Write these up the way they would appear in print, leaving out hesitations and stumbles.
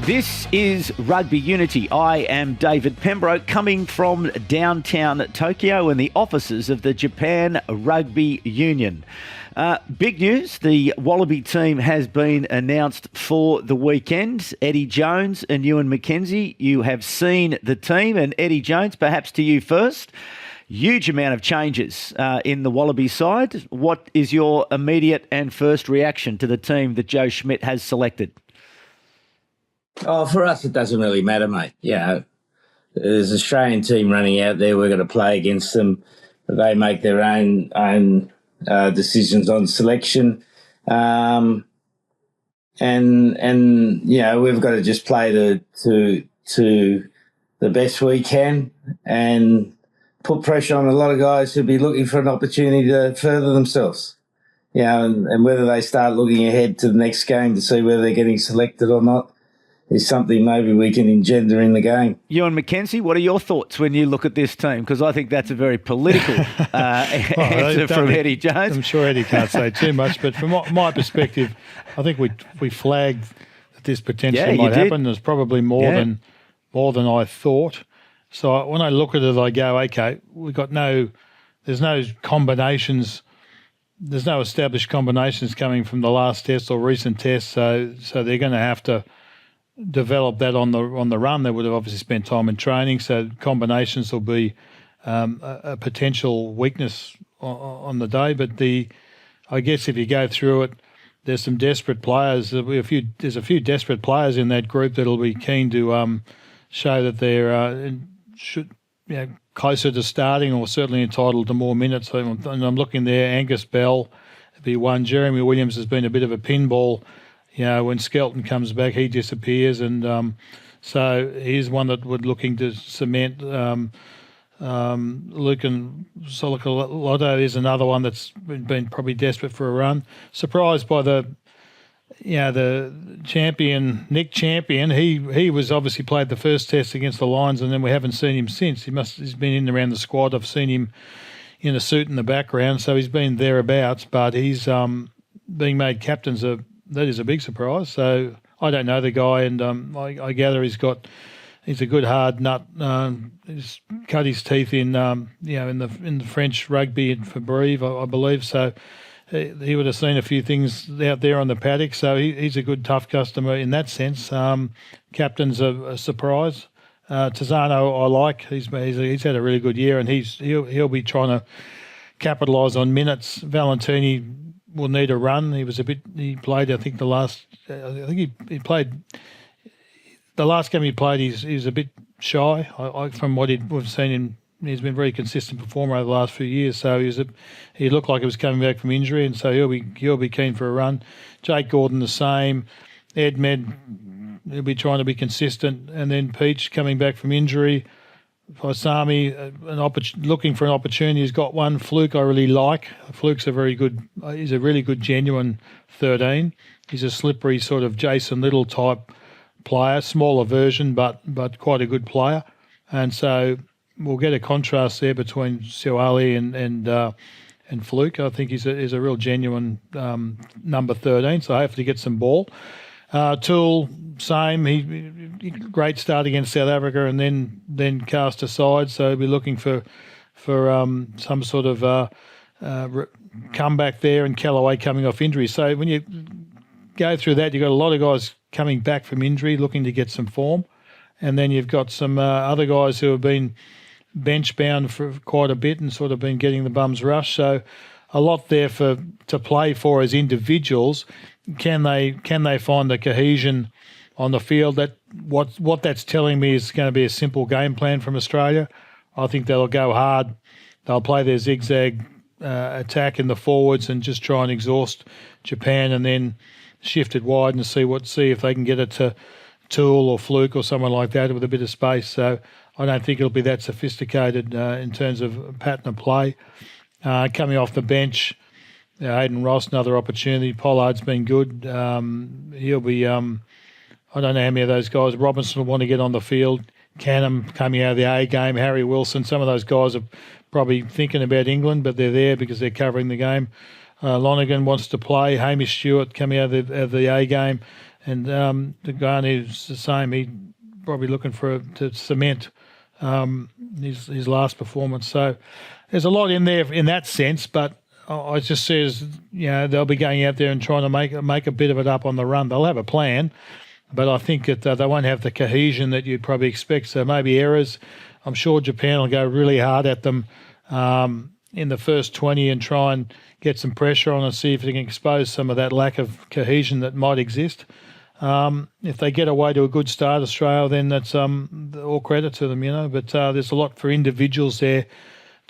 This is Rugby Unity. I am David Pembroke, coming from downtown Tokyo in the offices of the Japan Rugby Union. Big news, the Wallaby team has been announced for the weekend. Eddie Jones and Ewen McKenzie, you have seen the team. And Eddie Jones, perhaps to you first. Huge amount of changes in the Wallaby side. What is your immediate and first reaction to the team that Joe Schmidt has selected? Oh, for us, it doesn't really matter, mate. Yeah, there's an Australian team running out there. We're going to play against them. They make their own decisions on selection, and you know, we've got to just play to the best we can and put pressure on a lot of guys who'll be looking for an opportunity to further themselves. You know, and whether they start looking ahead to the next game to see whether they're getting selected or not is something maybe we can engender in the game. Ewen McKenzie, what are your thoughts when you look at this team? Because I think that's a very political answer from Eddie Jones. I'm sure Eddie can't say too much, but from my perspective, I think we flagged that this potentially might happen. There's probably more than I thought. So when I look at it, I go, okay, there's no combinations. There's no established combinations coming from the last test or recent tests. So they're going to have to develop that on the run. They would have obviously spent time in training, so combinations will be a potential weakness on the day. But I guess if you go through it, there's some desperate players. There's a few desperate players in that group that'll be keen to show that they're closer to starting or certainly entitled to more minutes. And I'm looking there. Angus Bell would be one. Jeremy Williams has been a bit of a pinball. You know, when Skelton comes back, he disappears, and so he's one that we're looking to cement. Luke and Solicolotto is another one that's been probably desperate for a run. Surprised by the champion, Nick Champion. He was obviously played the first test against the Lions, and then we haven't seen him since. He's been in around the squad. I've seen him in a suit in the background, so he's been thereabouts. But he's being made captain's that is a big surprise. So I don't know the guy, and I gather he's a good hard nut. He's cut his teeth in in the French rugby for Brive, I believe. So he would have seen a few things out there on the paddock. So he's a good tough customer in that sense. Captain's a surprise. Tizano I like. He's had a really good year, and he'll be trying to capitalise on minutes. Valentini will need a run. He played, I think, the last game he played, he's a bit shy. From what we've seen him, he's been a very consistent performer over the last few years. So he looked like he was coming back from injury, and so he'll be keen for a run. Jake Gordon the same. Ed Med, he'll be trying to be consistent, and then Peach coming back from injury. Paisami, looking for an opportunity. He's got one. Fluke I really like. Fluke's he's a really good genuine 13. He's a slippery sort of Jason Little type player, smaller version, but quite a good player. And so we'll get a contrast there between Siwali and Fluke. I think he's a real genuine number 13, so hopefully get some ball. Toole, same. He great start against South Africa, and then cast aside. So he'll be looking for some sort of comeback there. And Callaway coming off injury. So when you go through that, you've got a lot of guys coming back from injury, looking to get some form, and then you've got some other guys who have been bench bound for quite a bit and sort of been getting the bums rush. So a lot there to play for as individuals. Can they find the cohesion on the field? That what that's telling me is going to be a simple game plan from Australia. I think they'll go hard. They'll play their zigzag attack in the forwards and just try and exhaust Japan, and then shift it wide and see if they can get it to Toole or Fluke or someone like that with a bit of space. So I don't think it'll be that sophisticated in terms of pattern of play. Coming off the bench, Hayden Ross, another opportunity. Pollard's been good. He'll be, I don't know how many of those guys. Robinson will want to get on the field. Canham coming out of the A game. Harry Wilson. Some of those guys are probably thinking about England, but they're there because they're covering the game. Lonergan wants to play. Hamish Stewart coming out of the A game. And the guy who's the same, he probably looking to cement his last performance. So there's a lot in there in that sense, but I just see as, they'll be going out there and trying to make a bit of it up on the run. They'll have a plan, but I think that they won't have the cohesion that you'd probably expect. So maybe errors. I'm sure Japan will go really hard at them in the first 20 and try and get some pressure on and see if they can expose some of that lack of cohesion that might exist. If they get away to a good start, Australia, then that's all credit to them, But there's a lot for individuals there,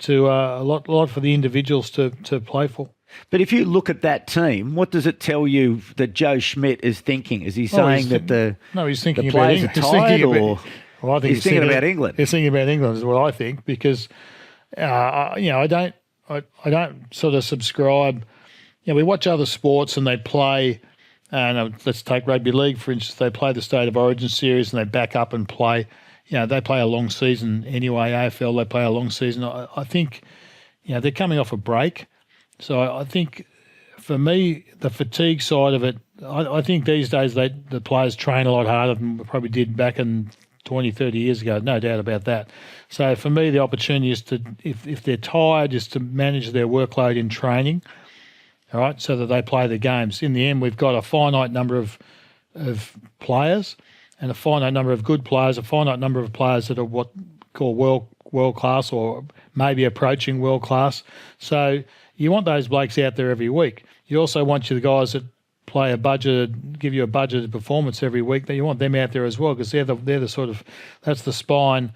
a lot for the individuals to play for. But if you look at that team, what does it tell you that Joe Schmidt is thinking? Is he saying he's thinking the players are tired, or I think he's thinking about England? He's thinking about England is what I think, because I don't sort of subscribe. We watch other sports and they play. And let's take rugby league, for instance. They play the State of Origin series and they back up and play. They play a long season anyway. AFL, they play a long season. I think, they're coming off a break. So I think, for me, the fatigue side of it, I think these days the players train a lot harder than we probably did back in 20, 30 years ago. No doubt about that. So for me, the opportunity is to, if they're tired, is to manage their workload in training. All right, so that they play the games. In the end, we've got a finite number of players and a finite number of good players, a finite number of players that are what call world class or maybe approaching world class. So you want those blokes out there every week. You also want the guys that give you a budgeted performance every week. That you want them out there as well, because they're the sort of, that's the spine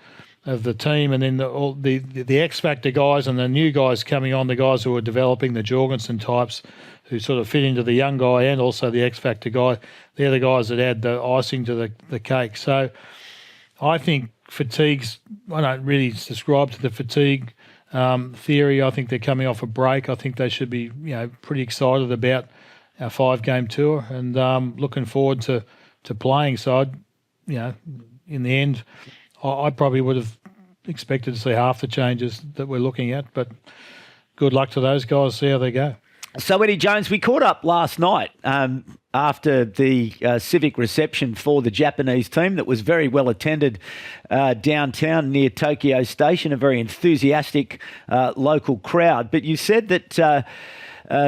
of the team, and then the X Factor guys and the new guys coming on, the guys who are developing, the Jorgensen types who sort of fit into the young guy and also the X Factor guy, they're the guys that add the icing to the cake. So I think I don't really subscribe to the fatigue theory. I think they're coming off a break. I think they should be pretty excited about our 5-game tour and looking forward to playing. So in the end, I probably would have expected to see half the changes that we're looking at, but good luck to those guys, see how they go. So, Eddie Jones, we caught up last night after the civic reception for the Japanese team that was very well attended downtown near Tokyo Station, a very enthusiastic local crowd. But you said that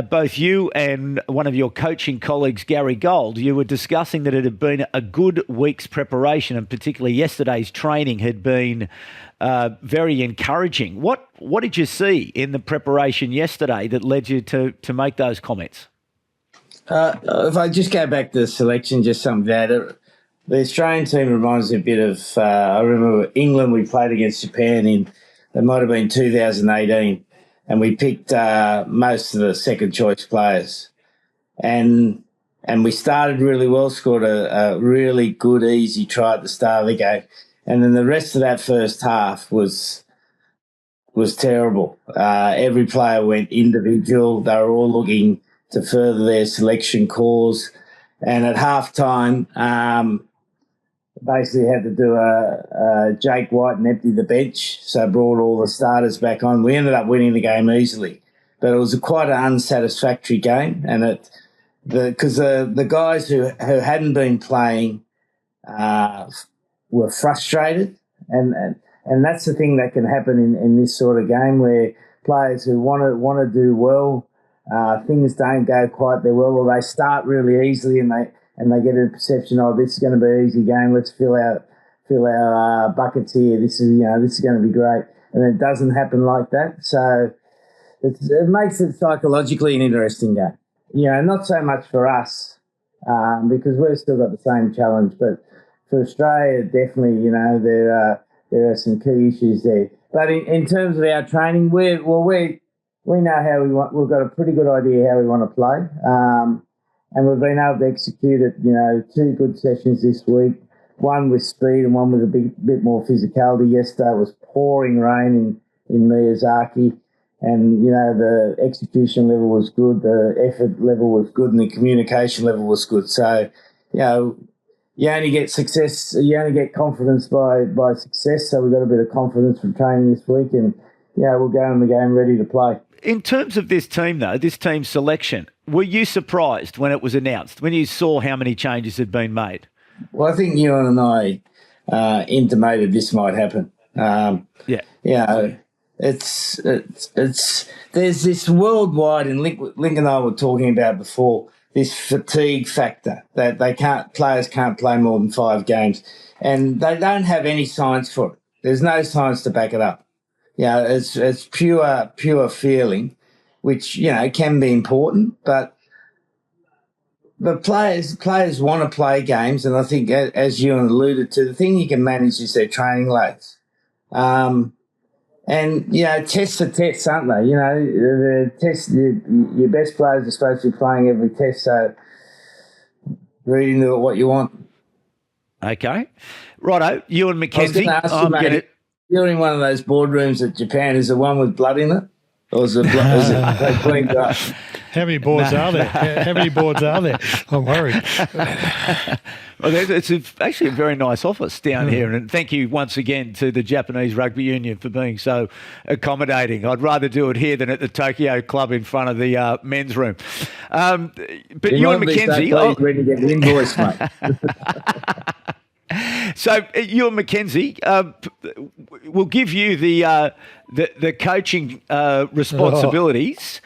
both you and one of your coaching colleagues, Gary Gold, you were discussing that it had been a good week's preparation, and particularly yesterday's training had been very encouraging. What did you see in the preparation yesterday that led you to make those comments? If I just go back to the selection, just something that the Australian team reminds me a bit of, I remember England, we played against Japan it might have been 2018. And we picked most of the second choice players, and we started really well. Scored a really good, easy try at the start of the game, and then the rest of that first half was terrible. Every player went individual. They were all looking to further their selection cause, and at half time, basically had to do a Jake White and empty the bench, so brought all the starters back on. We ended up winning the game easily, but it was quite an unsatisfactory game, and because the guys who hadn't been playing were frustrated, and that's the thing that can happen in this sort of game where players who want to do well, things don't go quite their well, or they start really easily and they get a perception, this is going to be an easy game. Let's fill our buckets here. This is going to be great, and it doesn't happen like that. So it makes it psychologically an interesting game. Not so much for us because we've still got the same challenge, but for Australia, definitely, there are some key issues there. But in terms of our training, we know how we want. We've got a pretty good idea how we want to play. And we've been able to execute it, 2 good sessions this week, one with speed and one with a bit more physicality. Yesterday it was pouring rain in Miyazaki, and, the execution level was good, the effort level was good, and the communication level was good. So, you only get success, you only get confidence by success. So we've got a bit of confidence from training this week, and, we'll go in the game ready to play. In terms of this team, though, this team selection, were you surprised when it was announced, when you saw how many changes had been made? Well, I think Ewan and I intimated this might happen. Yeah. You know, it's there's this worldwide, and Link and I were talking about before, this fatigue factor that players can't play more than 5 games, and they don't have any science for it. There's no science to back it up. It's pure feeling, which can be important, but players want to play games, and I think, as you alluded to, the thing you can manage is their training loads. And, tests are tests, aren't they? The tests, your best players are supposed to be playing every test, so read into it what you want. Okay. Righto, Ewen McKenzie. I was going to ask you, mate, you're in one of those boardrooms at Japan. Is the one with blood in it? Or is it clean grass? How many boards are there? How many boards are there? I'm worried. Well, it's actually a very nice office down here, and thank you once again to the Japanese Rugby Union for being so accommodating. I'd rather do it here than at the Tokyo Club in front of the men's room. But Ewen McKenzie... ready to get an invoice, mate. So, Ewen McKenzie, we'll give you the coaching responsibilities.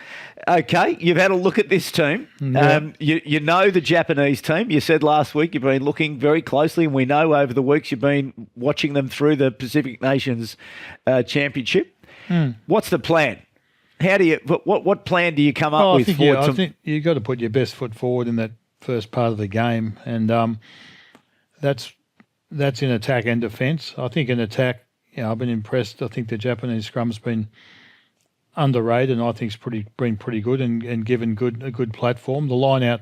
Okay, you've had a look at this team. Yeah. You know the Japanese team. You said last week you've been looking very closely, and we know over the weeks you've been watching them through the Pacific Nations Championship. What's the plan? How do you? What plan do you come up with? I think you've got to put your best foot forward in that first part of the game, and that's in attack and defence. I think in attack, I've been impressed. I think the Japanese scrum's been underrated, and I think it's been pretty good and given a good platform. The line out,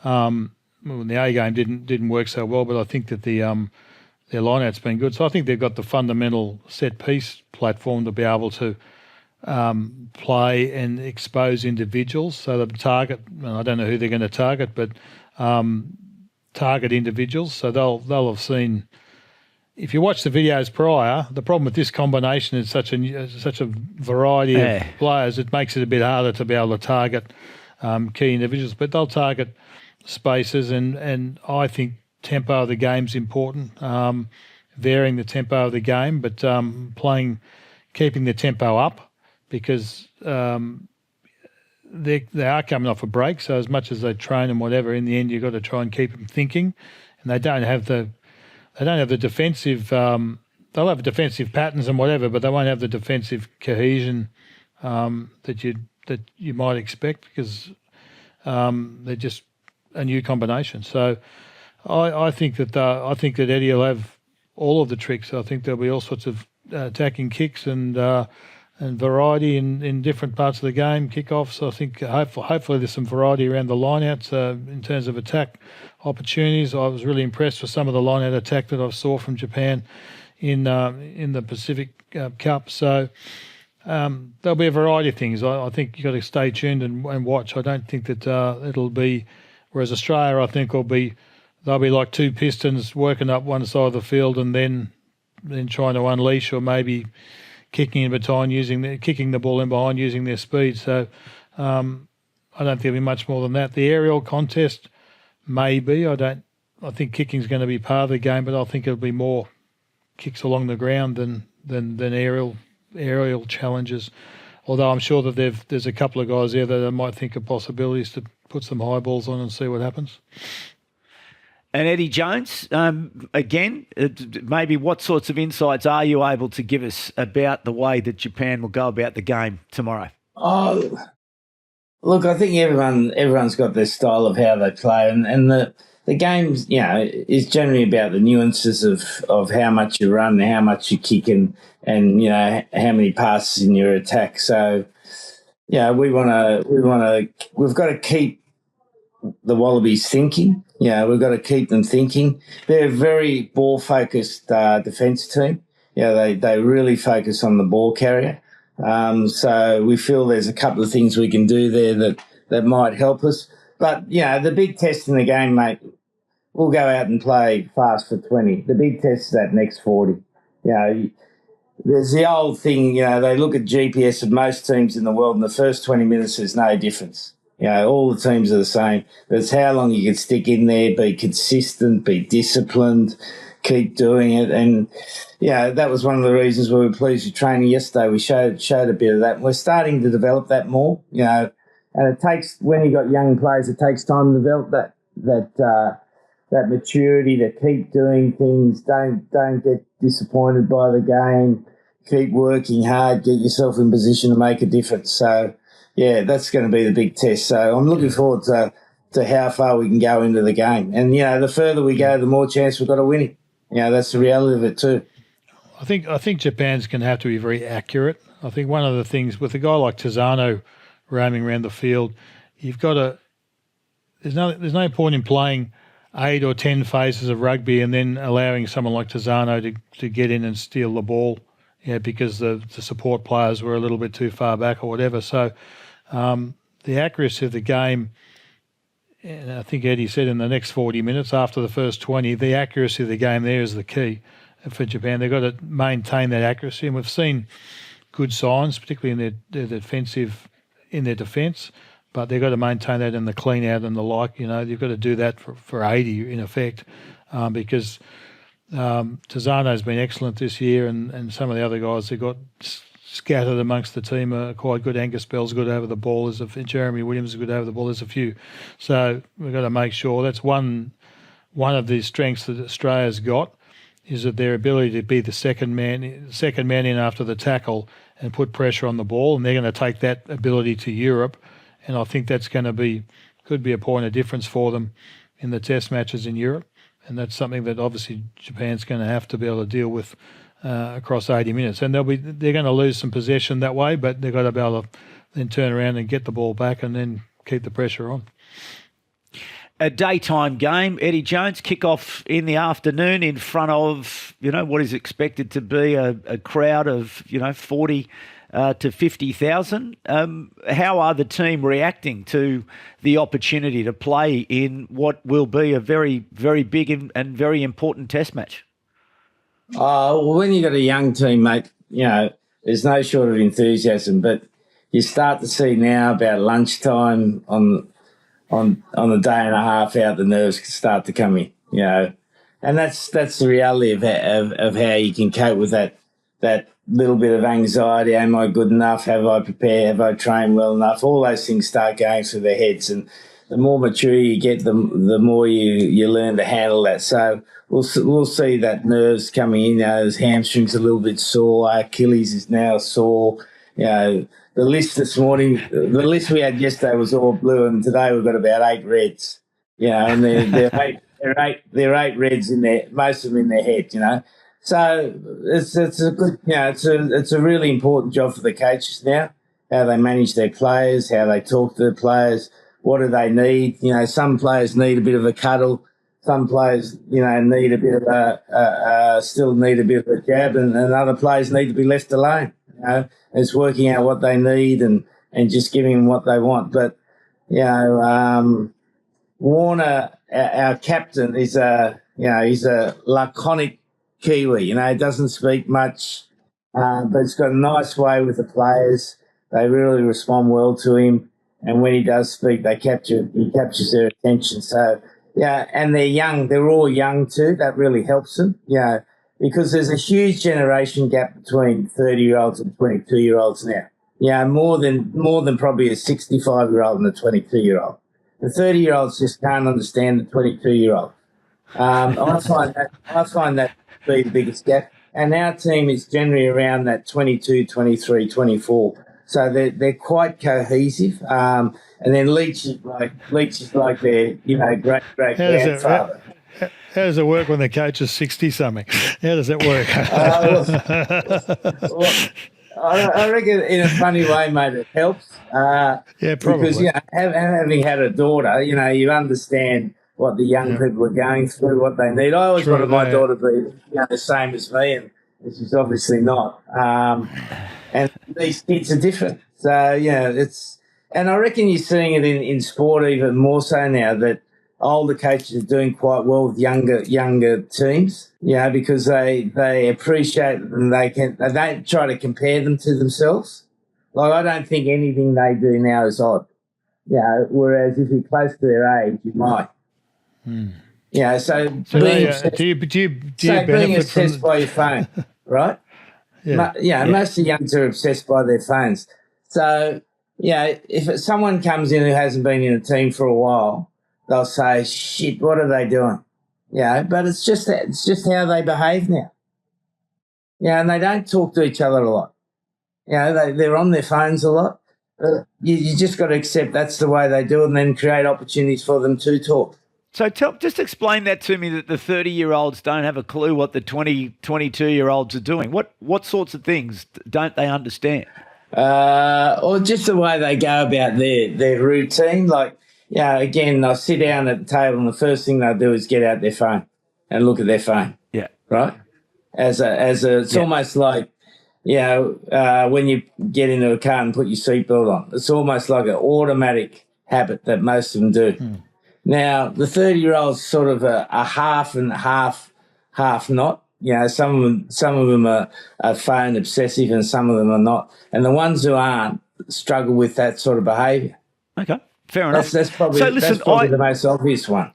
the A game didn't work so well, but I think that their line out's been good. So I think they've got the fundamental set piece platform to be able to play and expose individuals. So the target, I don't know who they're going to target, but target individuals. So they'll have seen. If you watch the videos prior, the problem with this combination is such a variety of players. It makes it a bit harder to be able to target key individuals. But they'll target spaces, and I think tempo of the game's important. Varying the tempo of the game, but keeping the tempo up, because they are coming off a break. So as much as they train and whatever, in the end you've got to try and keep them thinking, and they don't have the defensive. They'll have defensive patterns and whatever, but they won't have the defensive cohesion that you might expect, because they're just a new combination. So I think that Eddie will have all of the tricks. I think there'll be all sorts of attacking kicks and variety in different parts of the game, kickoffs. I think hopefully there's some variety around the lineouts in terms of attack opportunities. I was really impressed with some of the lineout attack that I saw from Japan in the Pacific Cup. So there'll be a variety of things. I think you've got to stay tuned and watch. I don't think that it'll be, whereas Australia, I think they'll be like two pistons working up one side of the field and then trying to unleash, or maybe kicking the ball in behind using their speed. So I don't think there'll be much more than that. The aerial contest, maybe. I think kicking's going to be part of the game, but I think it'll be more kicks along the ground than aerial challenges. Although I'm sure that there's a couple of guys there that might think of possibilities to put some high balls on and see what happens. And Eddie Jones, again, maybe what sorts of insights are you able to give us about the way that Japan will go about the game tomorrow? Oh, look, I think everyone's got their style of how they play, and the game, is generally about the nuances of how much you run, how much you kick, and how many passes in your attack. So, we've got to keep the Wallabies thinking. We've got to keep them thinking. They're a very ball-focused defence team. They really focus on the ball carrier. So we feel there's a couple of things we can do there that might help us. But, the big test in the game, mate, we'll go out and play fast for 20. The big test is that next 40. there's the old thing, they look at GPS of most teams in the world, and the first 20 minutes there's no difference. All the teams are the same. But it's how long you can stick in there, be consistent, be disciplined, keep doing it. And, that was one of the reasons we were pleased with training yesterday. We showed a bit of that. We're starting to develop that more, and it takes, when you've got young players, it takes time to develop that maturity to keep doing things. Don't get disappointed by the game. Keep working hard. Get yourself in position to make a difference. So, that's going to be the big test. So I'm looking forward to how far we can go into the game. And the further we go, the more chance we've got of winning. That's the reality of it too. I think Japan's going to have to be very accurate. I think one of the things with a guy like Tizano roaming around the field, you've got to. There's no point in playing 8 or 10 phases of rugby and then allowing someone like Tizano to get in and steal the ball, because the support players were a little bit too far back or whatever. So the accuracy of the game, and I think Eddie said in the next 40 minutes after the first 20, the accuracy of the game there is the key for Japan. They've got to maintain that accuracy, and we've seen good signs, particularly in their defence. But they've got to maintain that in the clean out and the like. You've got to do that for 80 in effect, because Tizano's been excellent this year, and some of the other guys that got scattered amongst the team are quite good. Angus Bell's good over the ball. Jeremy Williams is good over the ball. There's a few. So we've got to make sure that's one of the strengths that Australia's got, is that their ability to be the second man in after the tackle and put pressure on the ball, and they're going to take that ability to Europe. And I think that's going to could be a point of difference for them in the test matches in Europe. And that's something that obviously Japan's going to have to be able to deal with across 80 minutes. And they're going to lose some possession that way, but they've got to be able to then turn around and get the ball back and then keep the pressure on. A daytime game, Eddie Jones, kick-off in the afternoon in front of, what is expected to be a crowd of, 40 to 50,000. How are the team reacting to the opportunity to play in what will be a very, very big and very important test match? Well, when you've got a young team, mate, there's no short of enthusiasm, but you start to see now about lunchtime on a day and a half out, the nerves can start to come in, and that's the reality of how you can cope with that little bit of anxiety. Am I good enough? Have I prepared? Have I trained well enough? All those things start going through their heads, and the more mature you get, the more you learn to handle that. So we'll see that nerves coming in. His hamstrings a little bit sore. Achilles is now sore. The list this morning, the list we had yesterday was all blue, and today we've got about 8 reds. And they're 8 reds in there, most of them in their head. So it's a good, it's a really important job for the coaches now, how they manage their players, how they talk to the players, what do they need. Some players need a bit of a cuddle, some players, need a bit of still need a bit of a jab, and other players need to be left alone. It's working out what they need and just giving them what they want. But Warner, our captain, he's a laconic Kiwi. Doesn't speak much, but he's got a nice way with the players. They really respond well to him, and when he does speak, he captures their attention. So, and they're young. They're all young too. That really helps them, because there's a huge generation gap between 30-year-olds and 22-year-olds now. More than probably a 65-year-old and a 22-year-old. The 30-year-olds just can't understand the 22-year-old. I find that to be the biggest gap. And our team is generally around that 22, 23, 24. So they're quite cohesive. And then Leach is like their, great grandfather. How does it work when the coach is 60-something? How does it work? I reckon in a funny way, mate, it helps. Yeah, probably. Because, having had a daughter, you understand what the young people are going through, what they need. I always wanted my daughter to be the same as me, and she's obviously not. And these kids are different. So, and I reckon you're seeing it in sport even more so now that older coaches are doing quite well with younger teams, because they appreciate and they don't try to compare them to themselves. Like, I don't think anything they do now is odd. Whereas if you're close to their age, you might. So being obsessed by your phone, right? Most of the youngsters are obsessed by their phones. So, if someone comes in who hasn't been in a team for a while, they'll say, shit, what are they doing? But it's just how they behave now. And they don't talk to each other a lot. They're on their phones a lot. But you just got to accept that's the way they do it and then create opportunities for them to talk. So just explain that to me, that the 30-year-olds don't have a clue what the 22-year-olds are doing. What sorts of things don't they understand? Or just the way they go about their routine. Like, again, they'll sit down at the table and the first thing they'll do is get out their phone and look at their phone. Yeah. Right? It's almost like, when you get into a car and put your seatbelt on, it's almost like an automatic habit that most of them do. Now, the 30-year-olds sort of a half and half not. Some of them are phone obsessive and some of them are not. And the ones who aren't struggle with that sort of behaviour. Okay, fair enough. That's probably the most obvious one.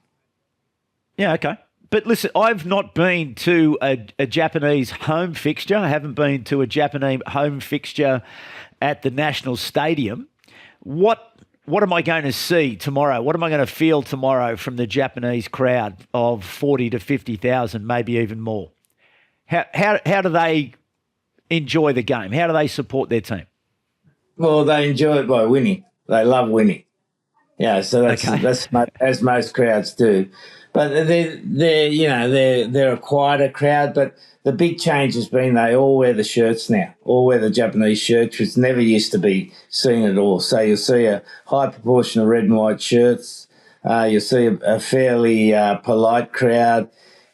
Yeah, okay. But listen, I've not been to a Japanese home fixture. I haven't been to a Japanese home fixture at the National Stadium. What am I going to see tomorrow? What am I going to feel tomorrow from the Japanese crowd of 40 to 50,000, maybe even more? How do they enjoy the game? How do they support their team? Well, they enjoy it by winning. They love winning. So that's as most crowds do. But they're a quieter crowd. But the big change has been they all wear the shirts now. All wear the Japanese shirts, which never used to be seen at all. So you'll see a high proportion of red and white shirts. You'll see a fairly polite crowd.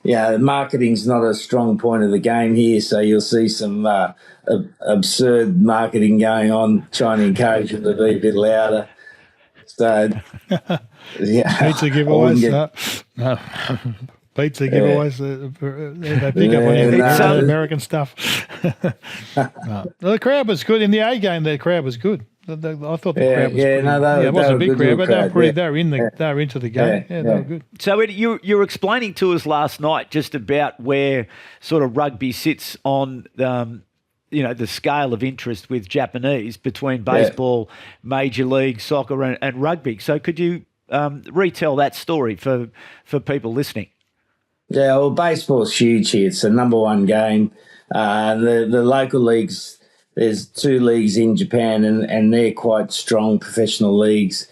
Marketing's not a strong point of the game here, so you'll see some absurd marketing going on, trying to encourage them to be a bit louder. So, pizza giveaways. No. Pizza giveaways. They pick up on American stuff. No. The crowd was good in the A game. The crowd was good. I thought the crowd was pretty. It wasn't a big crowd, but they were into the game. They were good. So you were explaining to us last night just about where sort of rugby sits on the scale of interest with Japanese between baseball, Major League Soccer and rugby. So could you retell that story for people listening? Yeah, well, baseball's huge here. It's the number one game. The local leagues, there's 2 leagues in Japan and they're quite strong professional leagues.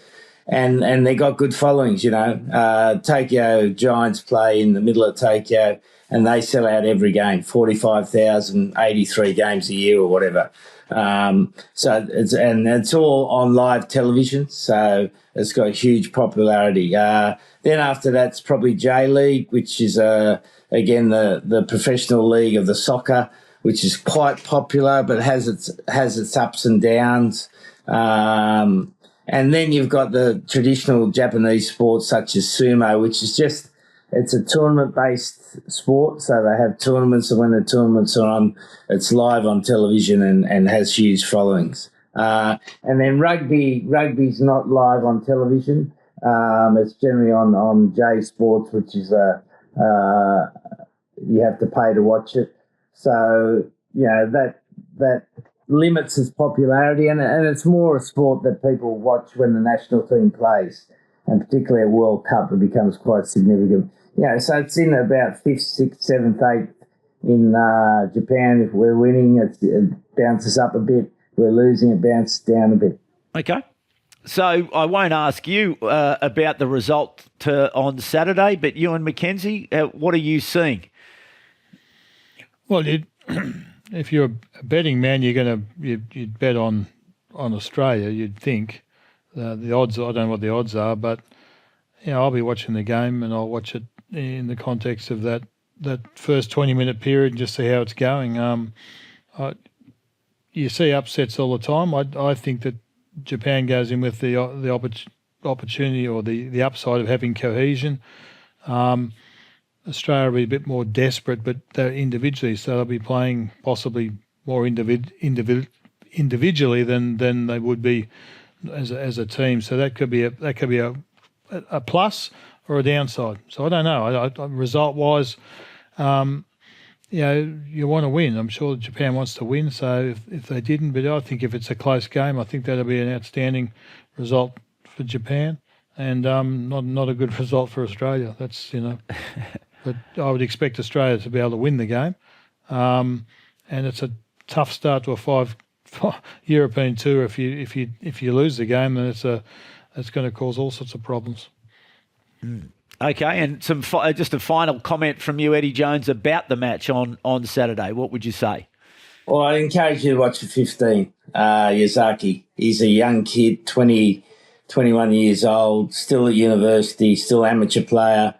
And they got good followings, Tokyo Giants play in the middle of Tokyo and they sell out every game, 45,000, 83 games a year or whatever. So it's all on live television, so it's got huge popularity. Then after that's probably J League, which is again the professional league of the soccer, which is quite popular but has its ups and downs. And then you've got the traditional Japanese sports such as sumo, which is it's a tournament-based sport, so they have tournaments, and when the tournaments are on, it's live on television and has huge followings. And then rugby's not live on television. It's generally on J Sports, which is you have to pay to watch it. So, that limits its popularity, and it's more a sport that people watch when the national team plays, and particularly at World Cup, it becomes quite significant. So it's in about 5th, 6th, 7th, 8th in Japan. If we're winning, it bounces up a bit. If we're losing, it bounces down a bit. Okay. So I won't ask you about the result on Saturday, but Ewen McKenzie, what are you seeing? Well, if you're a betting man, you'd bet on Australia. You'd think the odds. I don't know what the odds are, but I'll be watching the game and I'll watch it in the context of that first 20-minute period and just see how it's going. You see upsets all the time. I think that Japan goes in with the opportunity or the upside of having cohesion. Australia will be a bit more desperate, but they're individually, so they'll be playing possibly more individually than they would be as a team. So that could be a plus or a downside. So I don't know. Result wise, you want to win. I'm sure Japan wants to win. So if they didn't, but I think if it's a close game, I think that'll be an outstanding result for Japan, and not a good result for Australia. That's but I would expect Australia to be able to win the game, and it's a tough start to a five European tour. If you lose the game, then it's going to cause all sorts of problems. Okay, and just a final comment from you, Eddie Jones, about the match on Saturday. What would you say? Well, I encourage you to watch the 15, Yazaki. He's a young kid, 21 years old, still at university, still amateur player,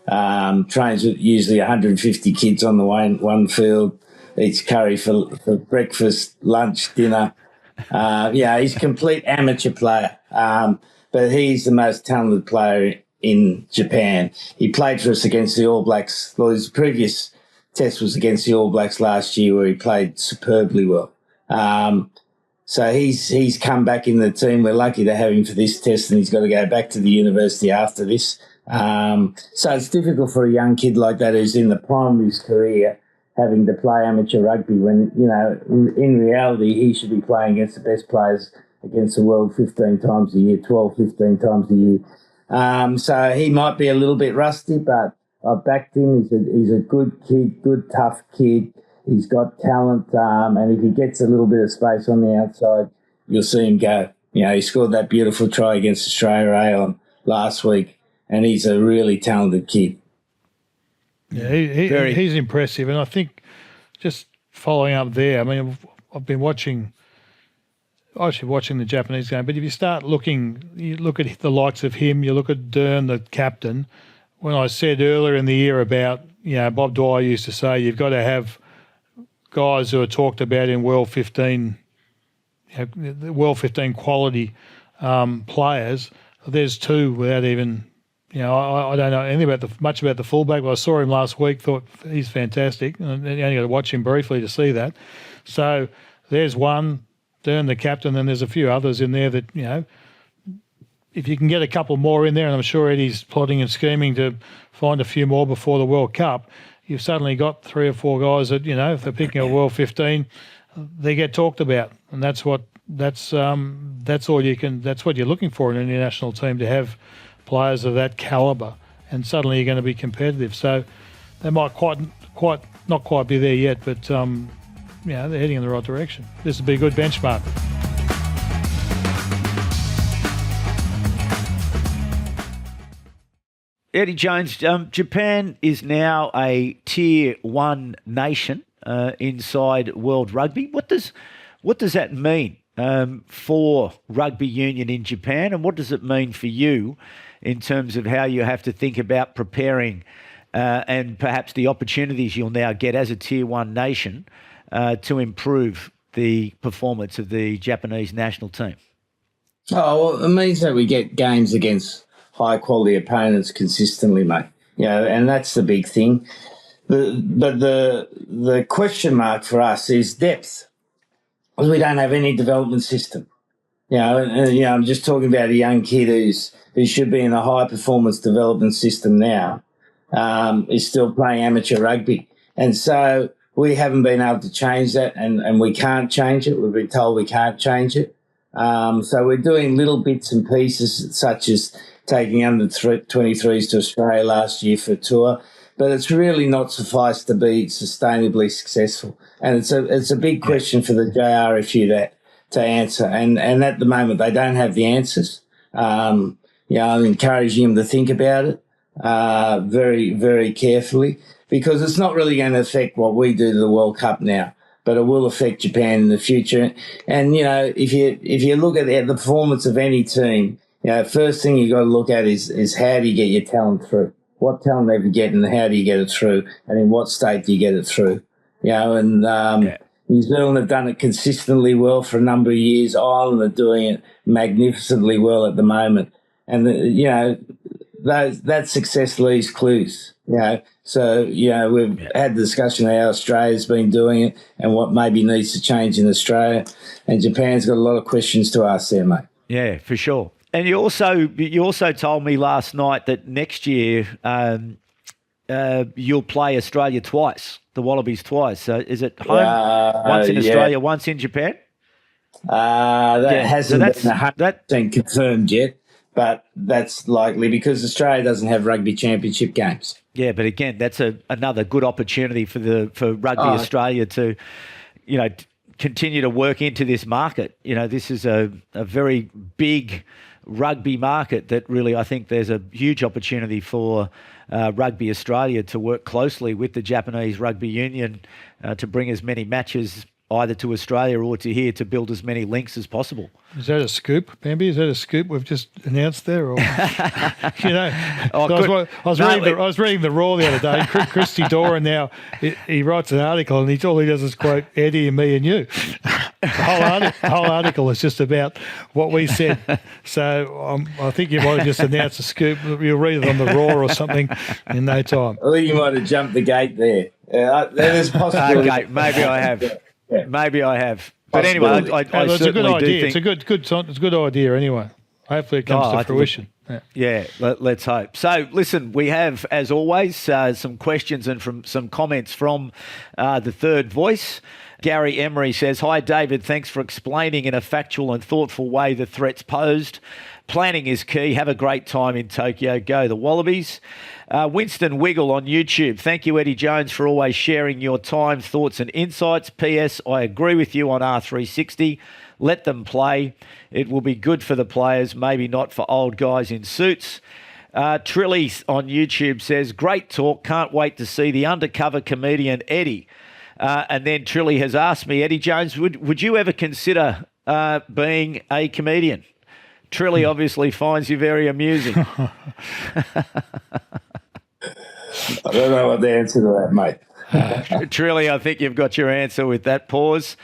trains with usually 150 kids on the one field, eats curry for breakfast, lunch, dinner. He's a complete amateur player, but he's the most talented player in Japan. He played for us against the All Blacks. Well, his previous test was against the All Blacks last year, where he played superbly well. So he's come back in the team. We're lucky to have him for this test, and he's got to go back to the university after this. So it's difficult for a young kid like that who's in the prime of his career having to play amateur rugby when, in reality, he should be playing against the best players against the world 15 times a year, 15 times a year. So he might be a little bit rusty, but I've backed him. He's a good kid, good, tough kid. He's got talent, and if he gets a little bit of space on the outside, you'll see him go. He scored that beautiful try against Australia on last week, and he's a really talented kid. Yeah, he's impressive, and I think just following up there, I mean, I've been watching the Japanese game, but if you start looking, you look at the likes of him, you look at Dern, the captain. When I said earlier in the year about, Bob Dwyer used to say you've got to have guys who are talked about in World 15, World 15 quality players. There's two without even, I don't know anything much about the fullback, but I saw him last week, thought he's fantastic. And you only got to watch him briefly to see that. So there's one. Dern, the captain, and there's a few others in there that, if you can get a couple more in there, and I'm sure Eddie's plotting and scheming to find a few more before the World Cup, you've suddenly got 3 or 4 guys that, if they're picking a World 15, they get talked about. And that's what you're looking for in an international team, to have players of that calibre, and suddenly you're going to be competitive. So they might not quite be there yet, but they're heading in the right direction. This would be a good benchmark. Eddie Jones, Japan is now a Tier 1 nation inside World Rugby. What does that mean for rugby union in Japan, and what does it mean for you in terms of how you have to think about preparing and perhaps the opportunities you'll now get as a Tier 1 nation to improve the performance of the Japanese national team? Oh, well, it means that we get games against high-quality opponents consistently, mate. And that's the big thing. But the question mark for us is depth, because we don't have any development system. I'm just talking about a young kid who should be in a high-performance development system now, is still playing amateur rugby. And so we haven't been able to change that, and we can't change it. We've been told we can't change it. So we're doing little bits and pieces, such as taking under 23s to Australia last year for a tour, but it's really not sufficed to be sustainably successful. And it's a big question for the JRFU to answer. And at the moment, they don't have the answers. I'm encouraging them to think about it very, very carefully, because it's not really going to affect what we do to the World Cup now, but it will affect Japan in the future. And, if you look at the performance of any team, first thing you've got to look at is how do you get your talent through? What talent have you get, and how do you get it through? And in what state do you get it through? New Zealand have done it consistently well for a number of years. Ireland are doing it magnificently well at the moment. and that success leaves clues. So we've had the discussion how Australia's been doing it and what maybe needs to change in Australia, and Japan's got a lot of questions to ask there, mate. Yeah, for sure. And you also told me last night that next year you'll play Australia twice, the Wallabies twice. So is it home once in Australia, once in Japan? That hasn't been 100% confirmed yet, but that's likely because Australia doesn't have rugby championship games. Yeah, but again, that's another good opportunity for Rugby Australia to, continue to work into this market. This is a very big rugby market that really I think there's a huge opportunity for Rugby Australia to work closely with the Japanese Rugby Union to bring as many matches either to Australia or to here to build as many links as possible. Is that a scoop, Bambi? Is that a scoop we've just announced there? Or, I was reading the Raw the other day. Christy Doran now, he writes an article and all he does is quote Eddie and me and you. The whole article is just about what we said. So I think you might have just announced a scoop. You'll read it on the Raw or something in no time. I think you might have jumped the gate there. There's a possibility. Okay, maybe I have. Yeah. Maybe I have. But anyway, I it's a good idea. It's a good idea anyway. Hopefully it comes to fruition. Yeah, let's hope. So, listen, we have, as always, some questions and from some comments from the third voice. Gary Emery says, "Hi, David. Thanks for explaining in a factual and thoughtful way the threats posed. Planning is key. Have a great time in Tokyo. Go the Wallabies." Winston Wiggle on YouTube. "Thank you, Eddie Jones, for always sharing your time, thoughts and insights. PS, I agree with you on R360. Let them play. It will be good for the players, maybe not for old guys in suits." Trilly on YouTube says, "Great talk. Can't wait to see the undercover comedian Eddie." And then Trilly has asked me, "Eddie Jones, would you ever consider being a comedian?" Trilly obviously finds you very amusing. I don't know what the answer to that, mate. Trilly, I think you've got your answer with that pause.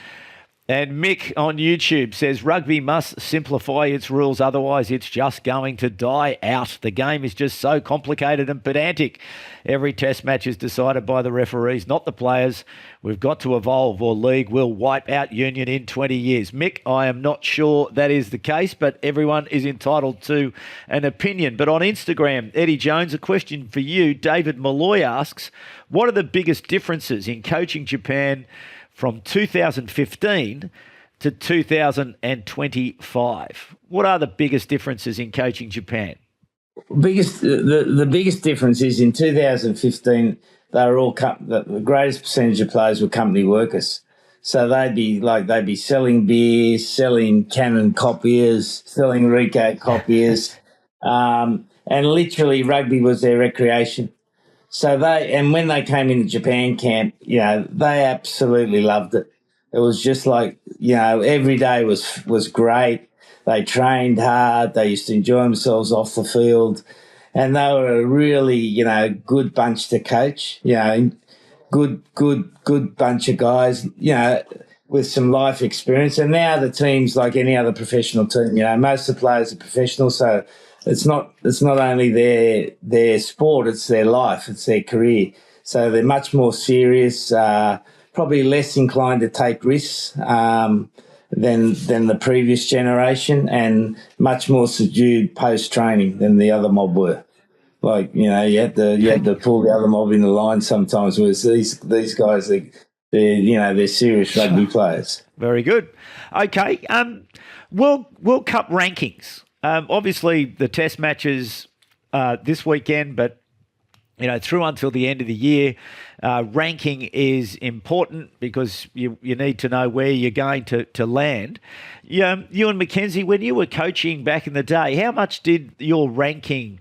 And Mick on YouTube says, "Rugby must simplify its rules, otherwise it's just going to die out. The game is just so complicated and pedantic. Every test match is decided by the referees, not the players. We've got to evolve or league will wipe out union in 20 years. Mick, I am not sure that is the case, but everyone is entitled to an opinion. But on Instagram, Eddie Jones, a question for you. David Malloy asks, "What are the biggest differences in coaching Japan from 2015 to 2025? What are the biggest differences in coaching Japan?" The biggest difference is in 2015, they were all the greatest percentage of players were company workers. So they'd be selling beer, selling Canon copiers, selling Ricoh copiers, and literally rugby was their recreation. So when they came into Japan camp, they absolutely loved it. It was just like, every day was great. They trained hard. They used to enjoy themselves off the field. And they were a really, good bunch to coach, good bunch of guys, with some life experience. And now the team's like any other professional team. Most of the players are professional, so it's not only their sport, it's their life, it's their career. So they're much more serious, probably less inclined to take risks than the previous generation, and much more subdued post-training than the other mob were. Like, you had to pull the other mob in the line sometimes, whereas these guys, they're serious rugby players. Very good. Okay, World Cup rankings. Obviously, the test matches this weekend, but through until the end of the year, ranking is important because you need to know where you're going to land. Ewen McKenzie, when you were coaching back in the day, how much did your ranking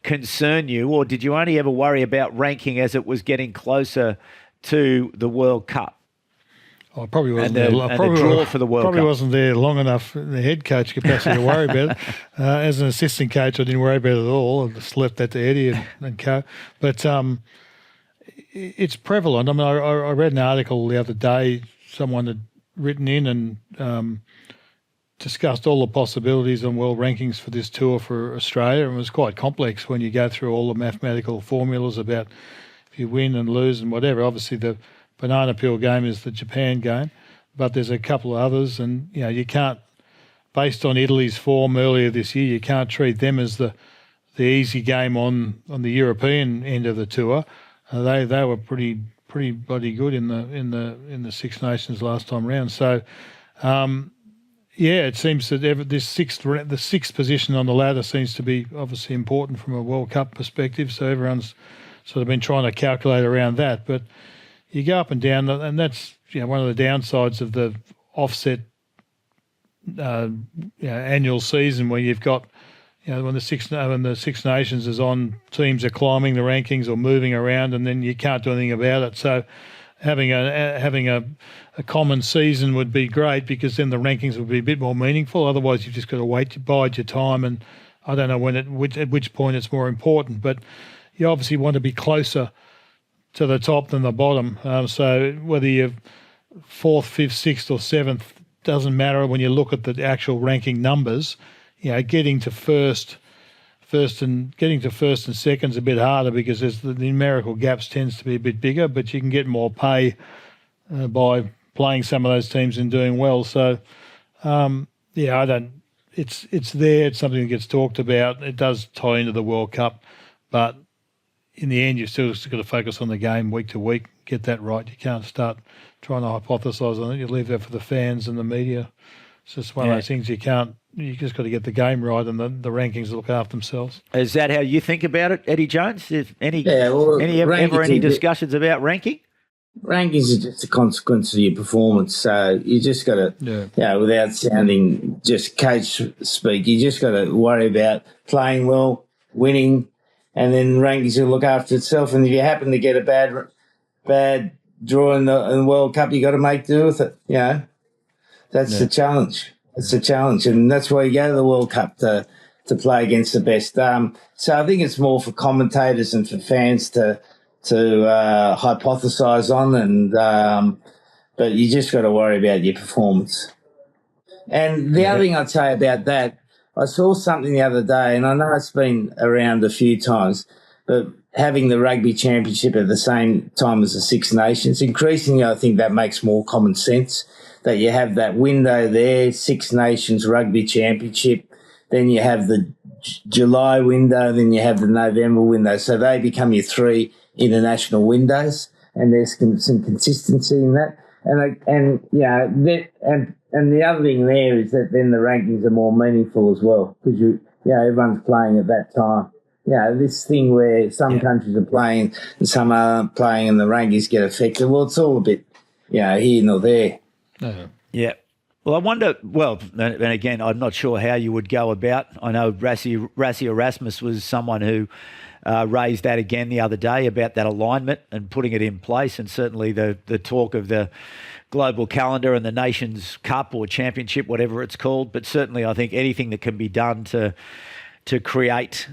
concern you, or did you only ever worry about ranking as it was getting closer to the World Cup? I probably wasn't and there. The draw for the World Cup. Wasn't there long enough in the head coach capacity to worry about it. As an assistant coach, I didn't worry about it at all. I just left that to Eddie and co. But it's prevalent. I mean, I read an article the other day. Someone had written in and discussed all the possibilities on world rankings for this tour for Australia, and it was quite complex when you go through all the mathematical formulas about if you win and lose and whatever. Obviously, the banana peel game is the Japan game, but there's a couple of others, and you can't, based on Italy's form earlier this year, you can't treat them as the easy game on the European end of the tour. They were pretty bloody good in the Six Nations last time round. So. It seems that the sixth position on the ladder seems to be obviously important from a World Cup perspective. So everyone's sort of been trying to calculate around that. But you go up and down, and that's one of the downsides of the offset annual season, where you've got when the Six Nations is on, teams are climbing the rankings or moving around, and then you can't do anything about it. So having a common season would be great, because then the rankings would be a bit more meaningful. Otherwise, you've just got to wait to bide your time, and I don't know at which point it's more important. But you obviously want to be closer to the top than the bottom. So whether you're fourth, fifth, sixth, or seventh doesn't matter when you look at the actual ranking numbers. Getting to first and second's a bit harder, because the numerical gaps tends to be a bit bigger, but you can get more pay by playing some of those teams and doing well. So, I don't. It's there. It's something that gets talked about. It does tie into the World Cup, but in the end, you've still got to focus on the game week to week. Get that right. You can't start trying to hypothesise on it. You leave that for the fans and the media. It's just one of those things you can't. You just got to get the game right, and the rankings look after themselves. Is that how you think about it, Eddie Jones? Is any discussions about ranking? Rankings are just a consequence of your performance. So you just got to, without sounding just coach speak, you just got to worry about playing well, winning, and then rankings will look after itself. And if you happen to get a bad draw in the World Cup, you got to make do with it. That's the challenge. It's a challenge, and that's why you go to the World Cup to play against the best. So I think it's more for commentators and for fans to hypothesise on, and but you just got to worry about your performance. And the other thing I'd say about that, I saw something the other day, and I know it's been around a few times, but having the Rugby Championship at the same time as the Six Nations, increasingly I think that makes more common sense, that you have that window there, Six Nations Rugby Championship, then you have the July window, then you have the November window. So they become your three international windows, and there's some consistency in that. And the other thing there is that then the rankings are more meaningful as well, because everyone's playing at that time. This thing where some countries are playing and some aren't playing, and the rankings get affected. Well, it's all a bit, here nor there. Yeah. Well, I wonder, and again, I'm not sure how you would go about. I know Rassie Erasmus was someone who raised that again the other day about that alignment and putting it in place, and certainly the talk of the global calendar and the Nations Cup or Championship, whatever it's called. But certainly I think anything that can be done to create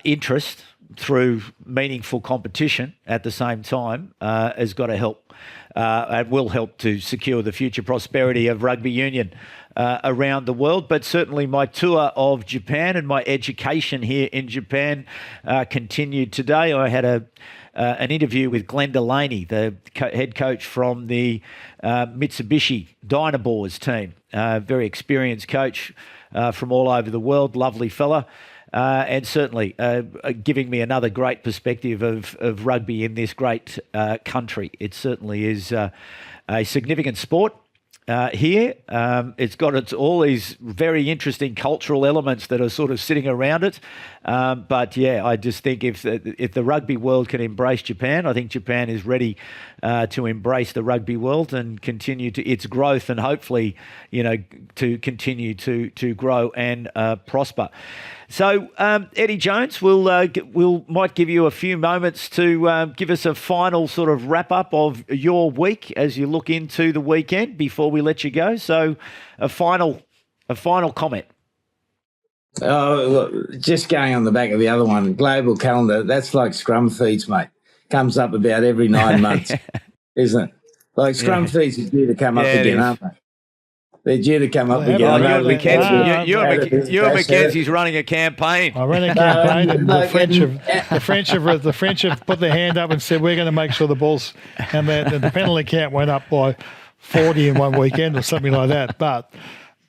interest through meaningful competition at the same time has got to help. It will help to secure the future prosperity of rugby union around the world. But certainly my tour of Japan and my education here in Japan continued today. I had an interview with Glenn Delaney, the head coach from the Mitsubishi Dynaboars team. Very experienced coach from all over the world, lovely fella. And certainly giving me another great perspective of rugby in this great country. It certainly is a significant sport here. It's got all these very interesting cultural elements that are sort of sitting around it. But I just think if the rugby world can embrace Japan, I think Japan is ready to embrace the rugby world and continue to its growth, and hopefully, to continue to grow and prosper. So, Eddie Jones, we'll might give you a few moments to give us a final sort of wrap up of your week as you look into the weekend before we let you go. So, a final comment. Look, just going on the back of the other one, global calendar, that's like scrum feeds, mate. Comes up about every 9 months, isn't it? Like scrum feeds is due to come up again, aren't they? They're due to come up Well, again. Oh, I know Ewen McKenzie, Lincoln- Ewen McKenzie's running a campaign. I ran a campaign, and no, the French have put their hand up and said we're going to make sure the balls and the penalty count went up by 40 in one weekend or something like that. But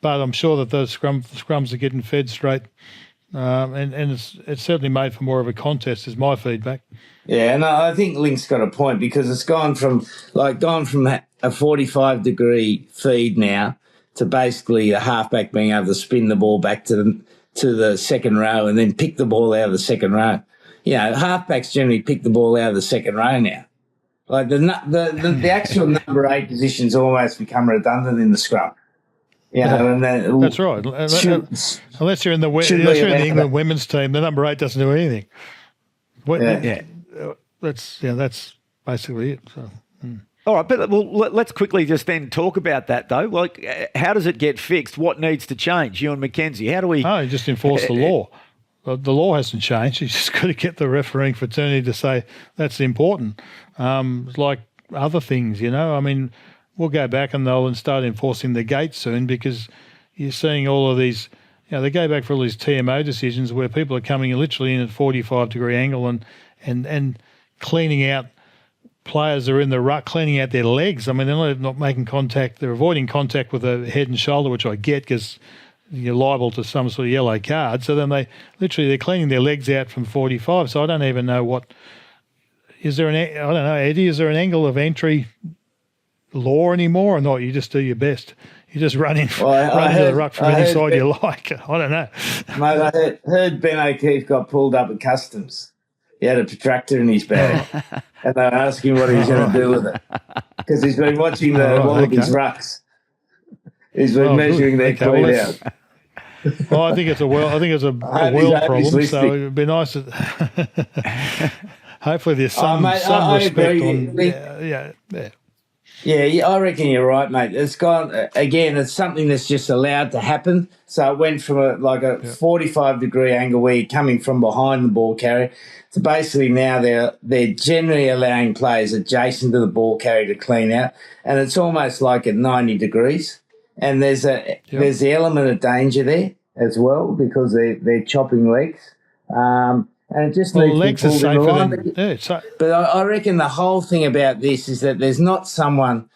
I'm sure that those scrums are getting fed straight, and it's certainly made for more of a contest, is my feedback. Yeah, and I think Link's got a point because it's gone from a 45-degree feed now to basically a halfback being able to spin the ball back to the second row and then pick the ball out of the second row. You know, halfbacks generally pick the ball out of the second row now. Like the actual number 8 position's almost become redundant in the scrum. You know, and that's right. Unless you're in the England women's team, the number 8 doesn't do anything. That's basically it. So. All right, but let's quickly just then talk about that, though. Like, how does it get fixed? What needs to change? Ewen McKenzie, how do we... Oh, you just enforce the law. The law hasn't changed. You just got to get the refereeing fraternity to say that's important. It's like other things, you know. I mean, we'll go back and they'll start enforcing the gate soon because you're seeing all of these... You know, they go back for all these TMO decisions where people are coming literally in at 45-degree angle and cleaning out players are in the ruck, cleaning out their legs. I mean, they're not making contact. They're avoiding contact with the head and shoulder, which I get because you're liable to some sort of yellow card. So then they're cleaning their legs out from 45. So I don't even know I don't know, Eddie, is there an angle of entry law anymore or not? You just do your best. You just run into the ruck from any side you like. I don't know. Mate, I heard Ben O'Keefe got pulled up at customs. He had a protractor in his bag, and they were asking what he was going to do with it because he's been watching the Wallabies rucks. He's been measuring their clean out. Well, I think it's a world problem. So it'd be nice. Hopefully, there's some respect on. Yeah, I reckon you're right, mate. It's gone again. It's something that's just allowed to happen. So it went from a 45-degree angle where you're coming from behind the ball carrier to basically now they're generally allowing players adjacent to the ball carrier to clean out, and it's almost like at 90 degrees. And there's the element of danger there as well because they're chopping legs. And it just needs legs to be are pulled safer in than. But I reckon the whole thing about this is that there's not someone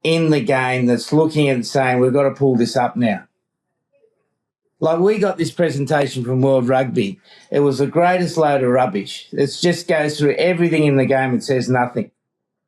in the game that's looking and saying, we've got to pull this up now. Like we got this presentation from World Rugby. It was the greatest load of rubbish. It just goes through everything in the game and says nothing.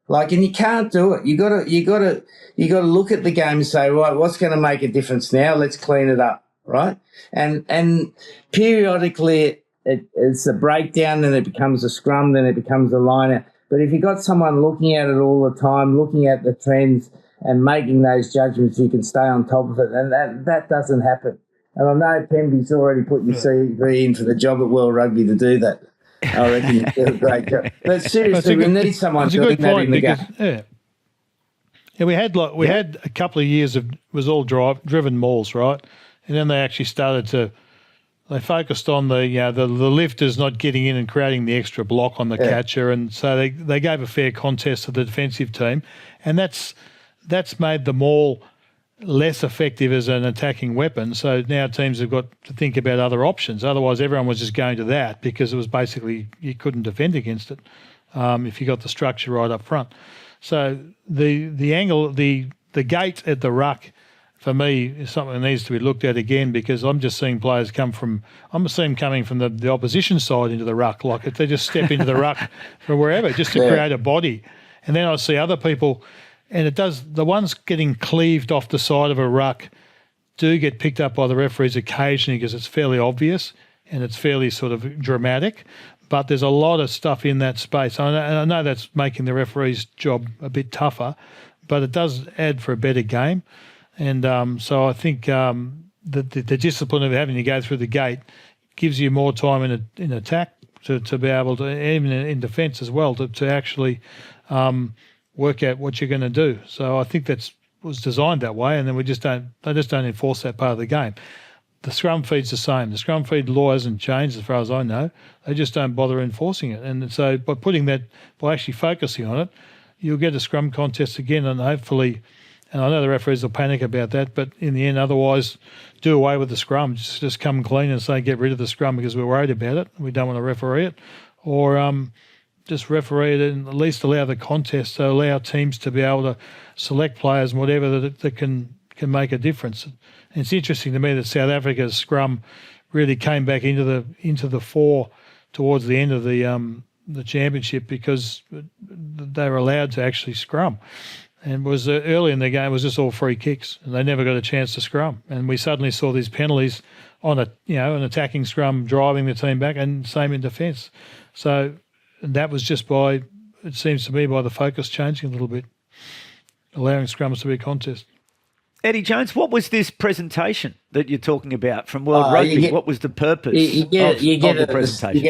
Like, and you can't do it. You got to look at the game and say, right, what's going to make a difference now? Let's clean it up, right? And periodically it's a breakdown, then it becomes a scrum, then it becomes a liner. But if you've got someone looking at it all the time, looking at the trends and making those judgments, you can stay on top of it. And that doesn't happen. And I know Pemby's already put your CV in for the job at World Rugby to do that. I reckon you do a great job. But seriously, we need someone doing that in the game. Yeah, we had a couple of years of was all driven mauls, right? And then they actually started to. They focused on the lifters not getting in and creating the extra block on the catcher, and so they gave a fair contest to the defensive team, and that's made the maul less effective as an attacking weapon. So now teams have got to think about other options. Otherwise, everyone was just going to that because it was basically you couldn't defend against it if you got the structure right up front. So the angle, the gate at the ruck, for me, is something that needs to be looked at again because I'm just seeing players coming from the opposition side into the ruck, like if they just step into the ruck from wherever, just to create a body. And then I see other people, and the ones getting cleaved off the side of a ruck do get picked up by the referees occasionally because it's fairly obvious and it's fairly sort of dramatic. But there's a lot of stuff in that space. And I know that's making the referee's job a bit tougher, but it does add for a better game. And so I think the discipline of having to go through the gate gives you more time in attack to be able to, even in defence as well, to actually work out what you're going to do. So I think was designed that way, and then they just don't enforce that part of the game. The scrum feed's the same. The scrum feed law hasn't changed as far as I know. They just don't bother enforcing it. And so by actually focusing on it, you'll get a scrum contest again, and hopefully And I know the referees will panic about that, but in the end, otherwise, do away with the scrum. Just come clean and say get rid of the scrum because we're worried about it. We don't want to referee it. Or just referee it and at least allow the contest, so allow teams to be able to select players and whatever that can make a difference. And it's interesting to me that South Africa's scrum really came back into the fore towards the end of the championship because they were allowed to actually scrum. And was early in the game, it was just all free kicks, and they never got a chance to scrum. And we suddenly saw these penalties on an attacking scrum, driving the team back, and same in defence. So that was just by, it seems to me, by the focus changing a little bit, allowing scrums to be a contest. Eddie Jones, what was this presentation that you're talking about from World Rugby? What was the purpose of the presentation? You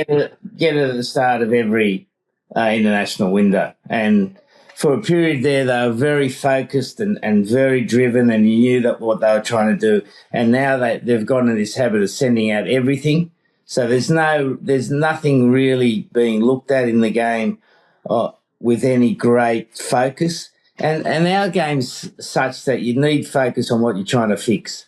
get it at the start of every international window, and for a period there, they were very focused and very driven, and you knew what they were trying to do. And now they've gone into this habit of sending out everything. So there's nothing really being looked at in the game with any great focus. And our game's such that you need focus on what you're trying to fix.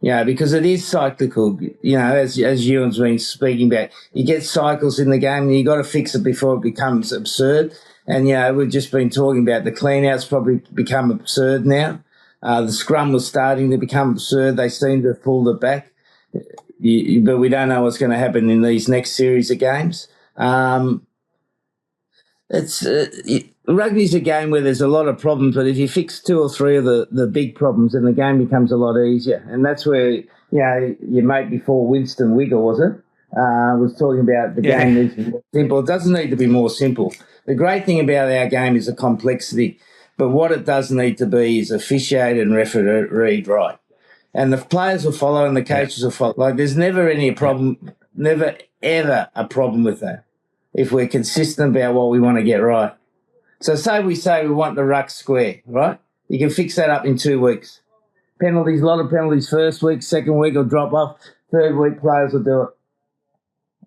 Because it is cyclical. As Ewan's been speaking about, you get cycles in the game and you got to fix it before it becomes absurd. And, we've just been talking about the clean-outs probably become absurd now. The scrum was starting to become absurd. They seem to have pulled it back. But we don't know what's going to happen in these next series of games. Rugby's a game where there's a lot of problems, but if you fix two or three of the big problems, then the game becomes a lot easier. And that's where, your mate before, Winston Wiggle, was it? Was talking about the game needs to be more simple. It doesn't need to be more simple. The great thing about our game is the complexity, but what it does need to be is officiated and refereed right. And the players will follow and the coaches will follow. Like, there's never any problem, never, ever a problem with that if we're consistent about what we want to get right. So say we want the ruck square, right? You can fix that up in 2 weeks. Penalties, a lot of penalties first week, second week will drop off, third week players will do it.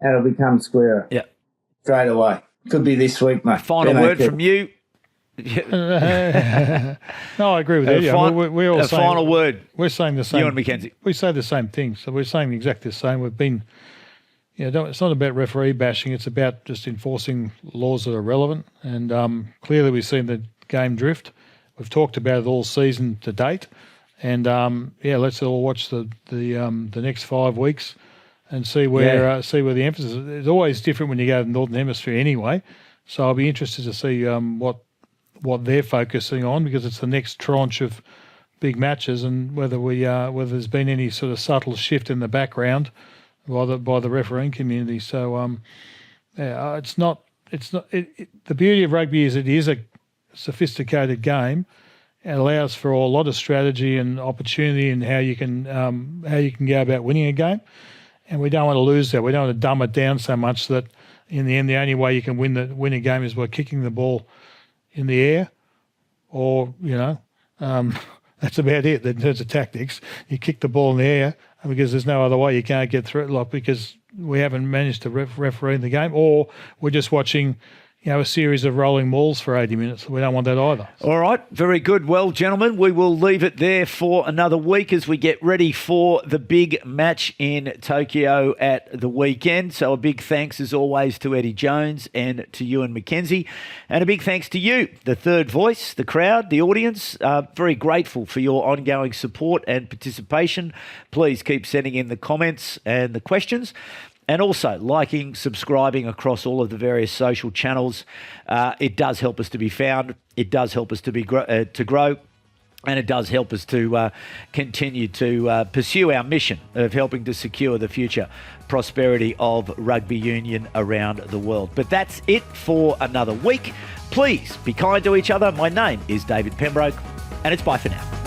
And it'll become square. Yeah. Straight away. Could be this week, mate. Final word from you. No, I agree with you. We're all saying, final word. We're saying the same. Ewen McKenzie. We say the same thing. So we're saying exactly the same. We've been, it's not about referee bashing. It's about just enforcing laws that are relevant. And clearly we've seen the game drift. We've talked about it all season to date. And let's all watch the next 5 weeks and see where the emphasis is. It's always different when you go to the Northern Hemisphere anyway. So I'll be interested to see what they're focusing on, because it's the next tranche of big matches, and whether there's been any sort of subtle shift in the background by the refereeing community. So it's not. The beauty of rugby is it is a sophisticated game. It allows for a lot of strategy and opportunity in how you can go about winning a game. And we don't want to lose that. We don't want to dumb it down so much that in the end the only way you can win a game is by kicking the ball in the air, or that's about it in terms of tactics. You kick the ball in the air because there's no other way. You can't get through it, because we haven't managed to referee the game, or we're just watching a series of rolling mauls for 80 minutes. We don't want that either. All right, very good. Well, gentlemen, we will leave it there for another week as we get ready for the big match in Tokyo at the weekend. So a big thanks, as always, to Eddie Jones and to Ewen McKenzie. And a big thanks to you, the third voice, the crowd, the audience. Very grateful for your ongoing support and participation. Please keep sending in the comments and the questions. And also liking, subscribing across all of the various social channels. It does help us to be found. It does help us to grow. And it does help us to continue to pursue our mission of helping to secure the future prosperity of rugby union around the world. But that's it for another week. Please be kind to each other. My name is David Pembroke, and it's bye for now.